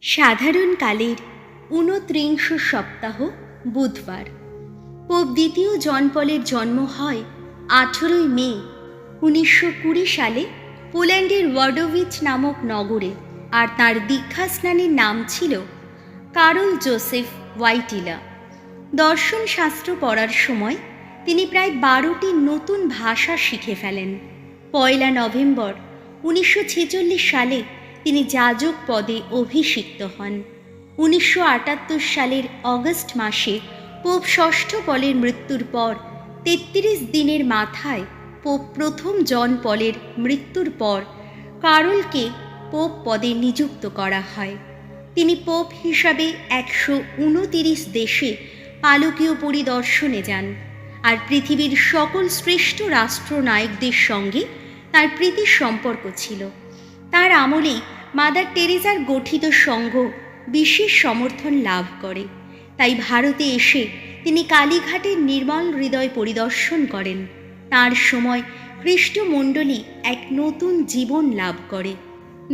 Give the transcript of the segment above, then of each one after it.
সাধারণকালের ২৯ সপ্তাহ বুধবার পোপ দ্বিতীয় জন পলের জন্ম হয় ১৮ই মে ১৯২০ সালে পোল্যান্ডের ওয়াডোভিচ নামক নগরে। আর তাঁর দীক্ষাস্নানের নাম ছিল কারল জোসেফ ওয়াইটিলা। দর্শনশাস্ত্র পড়ার সময় তিনি প্রায় ১২টি নতুন ভাষা শিখে ফেলেন। ১ নভেম্বর ১৯৪৬ সালে তিনি যাজক পদে অভিষিক্ত হন। ১৯৭৮ সালের অগস্ট মাসে পোপ ষষ্ঠ পলের মৃত্যুর পর ৩৩ দিনের মাথায় পোপ প্রথম জন পলের মৃত্যুর পর কারলকে পোপ পদে নিযুক্ত করা হয়। তিনি পোপ হিসাবে ১২৯ দেশে পালকীয় পরিদর্শনে যান। আর পৃথিবীর সকল শ্রেষ্ঠ রাষ্ট্রনায়কদের সঙ্গে তার প্রীতির সম্পর্ক ছিল। তার আমলেই মাদার টেরেজার গঠিত সংঘ বিশেষ সমর্থন লাভ করে। তাই ভারতে এসে তিনি কালীঘাটের নির্মল হৃদয় পরিদর্শন করেন। তার সময় খ্রিস্টমণ্ডলী এক নতুন জীবন লাভ করে।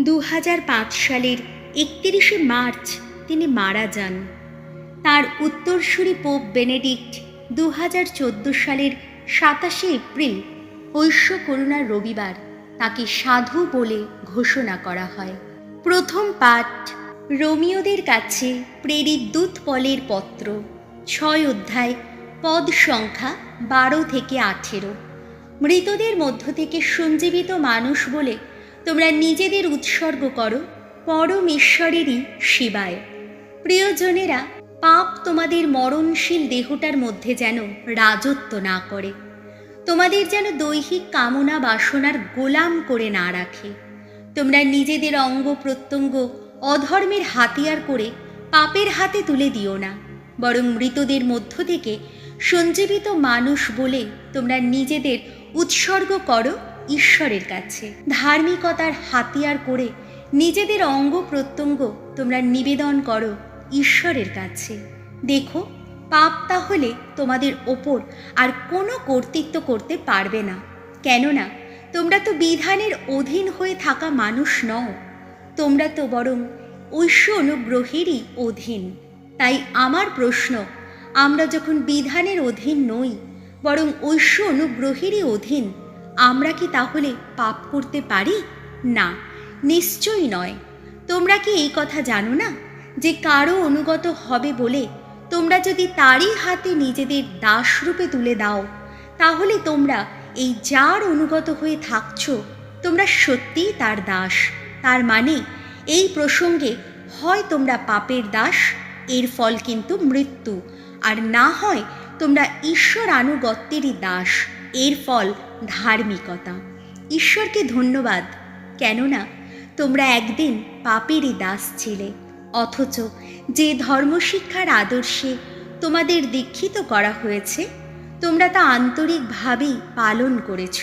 ২০০৫ সালের ৩১ মার্চ তিনি মারা যান। তার উত্তরসূরি পোপ বেনেডিক্ট ২০১৪ সালের ২৭ এপ্রিল ঐশ্য করুণার রবিবার তাকে সাধু বলে ঘোষণা করা হয়। প্রথম পাঠ রোমীয়দের কাছে প্রেরিত দূত পলের পত্র, ৬ অধ্যায়, পদ সংখ্যা ১২ থেকে ১৮। মৃতদের মধ্য থেকে সঞ্জীবিত মানুষ বলে তোমরা নিজেদের উৎসর্গ করো পরমেশ্বরেরই সেবায়। প্রিয়জনেরা, পাপ তোমাদের মরণশীল দেহটার মধ্যে যেন রাজত্ব না করে, তোমাদের যেন দৈহিক কামনা বাসনার গোলাম করে না রাখে। তোমরা নিজেদের অঙ্গ প্রত্যঙ্গ অধর্মের হাতিয়ার করে পাপের হাতে তুলে দিও না, বরং মৃতদের মধ্য থেকে সঞ্জীবিত মানুষ বলে তোমরা নিজেদের উৎসর্গ করো ঈশ্বরের কাছে। ধার্মিকতার হাতিয়ার করে নিজেদের অঙ্গ প্রত্যঙ্গ তোমরা নিবেদন করো ঈশ্বরের কাছে। দেখো, পাপ তাহলে তোমাদের ওপর আর কোনো কর্তৃত্ব করতে পারবে না, কেননা তোমরা তো বিধানের অধীন হয়ে থাকা মানুষ নও, তোমরা তো বরং ঐশ্য অনুগ্রহেরই অধীন। তাই আমার প্রশ্ন, আমরা যখন বিধানের অধীন নই বরং ঐশ্য অনুগ্রহেরই অধীন, আমরা কি তাহলে পাপ করতে পারি? না, নিশ্চয়ই নয়। তোমরা কি এই কথা জানো না যে কারো অনুগত হবে বলে তোমরা যদি তারই হাতে নিজেদের দাসরূপে তুলে দাও, তাহলে তোমরা এই যার অনুগত হয়ে থাকছ তোমরা সত্যিই তার দাস। তার মানে এই প্রসঙ্গে হয় তোমরা পাপের দাস, এর ফল কিন্তু মৃত্যু, আর না হয় তোমরা ঈশ্বর আনুগত্যেরই দাস, এর ফল ধার্মিকতা। ঈশ্বরকে ধন্যবাদ, কেননা তোমরা একদিন পাপেরই দাস ছিলে, অথচ যে ধর্মশিক্ষার আদর্শে তোমাদের দীক্ষিত করা হয়েছে তোমরা তা আন্তরিকভাবেই পালন করেছ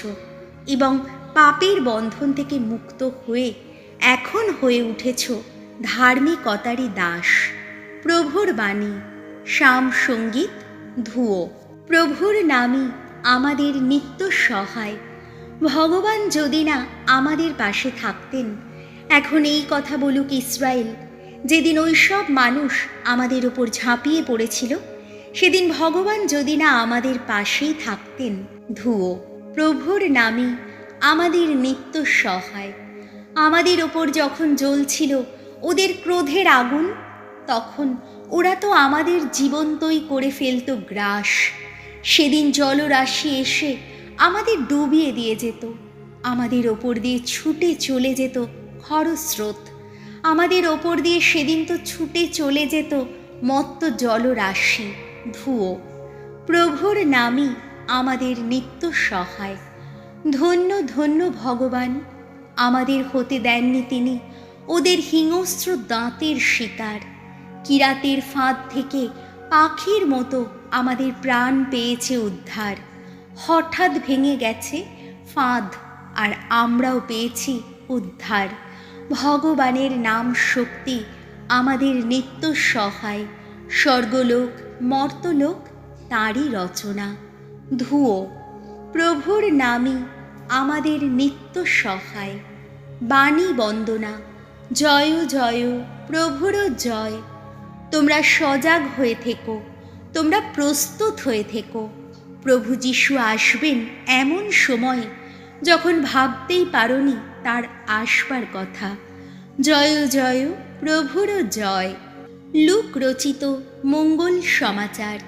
এবং পাপের বন্ধন থেকে মুক্ত হয়ে এখন হয়ে উঠেছ ধার্মিকতারই দাস। প্রভুর বাণী, শাম সঙ্গীত, ধুয়ো। প্রভুর নামই আমাদের নিত্য সহায়। ভগবান যদি না আমাদের পাশে থাকতেন, এখন এই কথা বলুক ইসরায়েল, যেদিন ওই সব মানুষ আমাদের ওপর ঝাঁপিয়ে পড়েছিল, সেদিন ভগবান যদি না আমাদের পাশেই থাকতেন। ধুয়ো। প্রভুর নামই আমাদের নিত্য সহায়। আমাদের ওপর যখন জ্বলছিল ওদের ক্রোধের আগুন, তখন ওরা তো আমাদের জীবন্তই করে ফেলত গ্রাস। সেদিন জলরাশি এসে আমাদের ডুবিয়ে দিয়ে যেত, আমাদের ওপর দিয়ে ছুটে চলে যেত খরস্রোত, আমাদের ওপর দিয়ে সেদিন তো ছুটে চলে যেত মত্ত জলরাশি। ধুয়ো। প্রভুর নামই আমাদের নিত্য সহায়। ধন্য ধন্য ভগবান, আমাদের হতে দেননি তিনি ওদের হিংস্র দাঁতের শিকার। কিরাতের ফাঁদ থেকে পাখির মতো আমাদের প্রাণ পেয়েছে উদ্ধার। হঠাৎ ভেঙে গেছে ফাঁদ, আর আমরাও পেয়েছি উদ্ধার। ভগবানের নাম শক্তি আমাদের নিত্য সহায়। স্বর্গলোক মর্তলোক তাঁরই রচনা। ধুয়ো। প্রভুর নামই আমাদের নিত্য সহায়। বাণী বন্দনা, জয় জয় প্রভুর জয়। তোমরা সজাগ হয়ে থেকো, তোমরা প্রস্তুত হয়ে থেকো। প্রভু যিশু আসবেন এমন সময় যখন ভাবতেই পারোনি তার আসবার কথা। জয় জয় প্রভুর জয়। লুক রচিত মঙ্গল সমাচার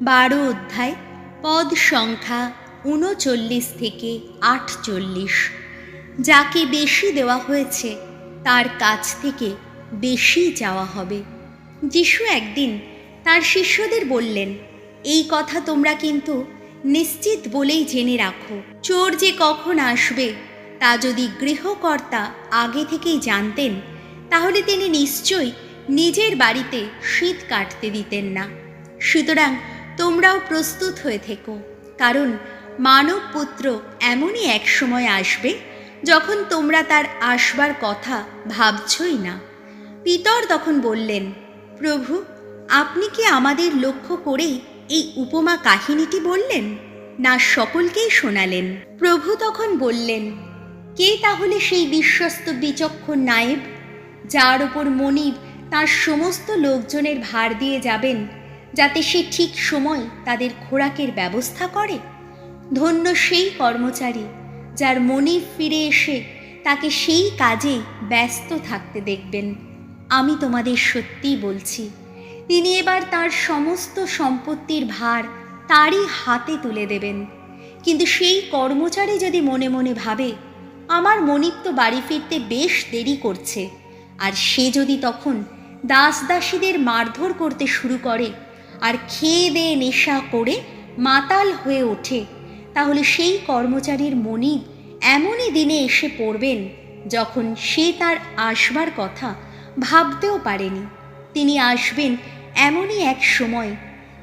12 অধ্যায়, পদ সংখ্যা 39 থেকে 48। যাকে বেশি দেওয়া হয়েছে তার কাছ থেকে বেশি চাওয়া হবে। যিশু একদিন তার শিষ্যদের বললেন, এই কথা তোমরা কিন্তু নিশ্চিত বলেই জেনে রাখো, চোর যে কখন আসবে তা যদি গৃহকর্তা আগে থেকেই জানতেন, তাহলে তিনি নিশ্চয়ই নিজের বাড়িতে শীত কাটতে দিতেন না। সুতরাং তোমরাও প্রস্তুত হয়ে থেকো, কারণ মানব পুত্র এমনই এক সময় আসবে যখন তোমরা তার আসবার কথা ভাবছই না। পিতর তখন বললেন, প্রভু, আপনি কি আমাদের লক্ষ্য করেই এই উপমা কাহিনীটি বললেন, না সকলকেই শোনালেন? প্রভু তখন বললেন, কে তাহলে সেই বিশ্বস্ত বিচক্ষণ নায়েব, যার ওপর মনিব তার সমস্ত লোকজনের ভার দিয়ে যাবেন, যাতে সে ঠিক সময় তাদের খোরাকের ব্যবস্থা করে? ধন্য সেই কর্মচারী যার মনিব ফিরে এসে তাকে সেই কাজে ব্যস্ত থাকতে দেখবেন। আমি তোমাদের সত্যিই বলছি, তিনি এবার তার সমস্ত সম্পত্তির ভার তারই হাতে তুলে দেবেন। কিন্তু সেই কর্মচারী যদি মনে মনে ভাবে, আমার মনিব তো বাড়ি ফিরতে বেশ দেরি করছে, আর সে যদি তখন দাস দাসীদের মারধর করতে শুরু করে আর খেয়ে দেয়ে নেশা করে মাতাল হয়ে ওঠে, তাহলে সেই কর্মচারীর মনিব এমনই দিনে এসে পড়বেন যখন সে তার আসবার কথা ভাবতেও পারেনি। তিনি আসবেন এমনই এক সময়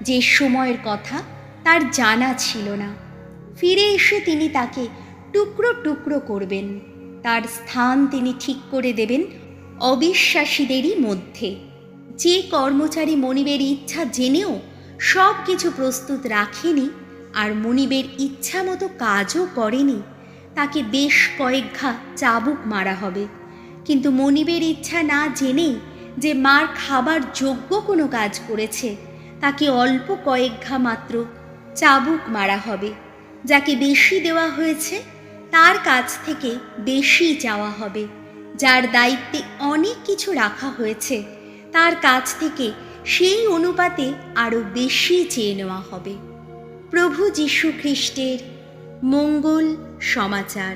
যে সময়ের কথা তার জানা ছিল না। ফিরে এসে তিনি তাকে টুকরো টুকরো করবেন, তার স্থান তিনি ঠিক করে দেবেন অবিশ্বাসীদেরই মধ্যে। যে কর্মচারী মনিবের ইচ্ছা জেনেও সব কিছু প্রস্তুত রাখেনি আর মনিবের ইচ্ছা মতো কাজও করেনি, তাকে বেশ কয়েক ঘা চাবুক মারা হবে। কিন্তু মনিবের ইচ্ছা না জেনেই যে মার খাবার যোগ্য কোনো কাজ করেছে, তাকে অল্প কয়েক ঘা মাত্র চাবুক মারা হবে। যাকে বেশি দেওয়া হয়েছে তার কাছ থেকে বেশি চাওয়া হবে। যার দায়িত্বে অনেক কিছু রাখা হয়েছে তার কাছ থেকে সেই অনুপাতে আরও বেশি চেয়ে নেওয়া হবে। প্রভু যীশু খ্রিস্টের মঙ্গল সমাচার।